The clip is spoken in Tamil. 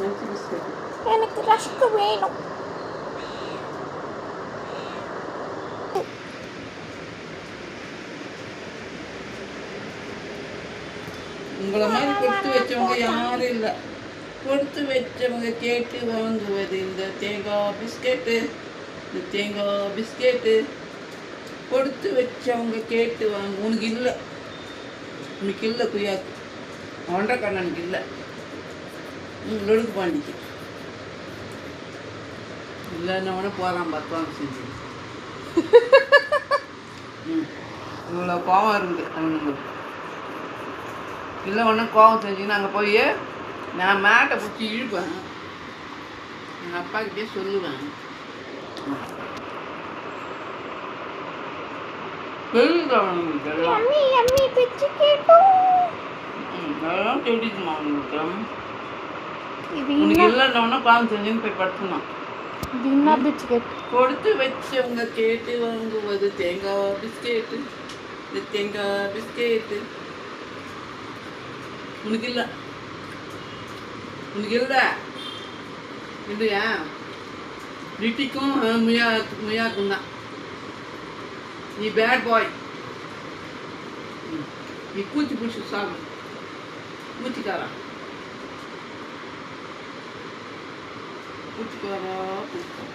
Next biscuit. எனக்கு ரஸ்க் வேணும். உங்களை மாதிரி கொடுத்து வச்சவங்க யாரும் இல்லை. கொடுத்து வச்சவங்க கேட்டு வாங்குவது இந்த தேங்காய் பிஸ்கெட்டு. இந்த தேங்காய் பிஸ்கெட்டு கொடுத்து வச்சவங்க கேட்டு வாங்க. உனக்கு இல்லை, உனக்கு இல்லை குய்யாக்கு, ஒன்றக்கண்ணனுக்கு இல்லை. லொடுக்கு பாண்டிக்கு இல்லைன்னவனே போகிறான் 10 வாங்க செஞ்சு. இவ்வளோ கோவம் இருக்குது அவனுக்கு. இல்லை ஒன்றும் கோவம் செஞ்சுன்னு அங்கே போய் நான் மேட்டை பிடிச்சி இழுப்பேன். எங்கள் அப்பாக்கிட்டே சொல்லுவேன். தெரியுது அவனுங்களுக்கு எல்லாம். அதெல்லாம் தெரியுதுமா அவனுக்கு. உனக்கு இல்லைன்னொன்னே கோவம் செஞ்சுன்னு போய் படுத்துனான். கொடுத்து வச்சவங்க கேட்டு வாங்குவது தேங்காய் பிஸ்கெட்டு. இந்த தேங்காய் பிஸ்கெட்டு உனக்கு இல்லை, உனக்கு இல்லை இல்லையா? லிட்டிக்கும் முயாக்கும் தான். நீ பேட் பாய். நீ பூச்சி பூச்சி சாப்பிடு, பூச்சிக்காரா பூச்சிக்காரா பூச்சிக்காரா.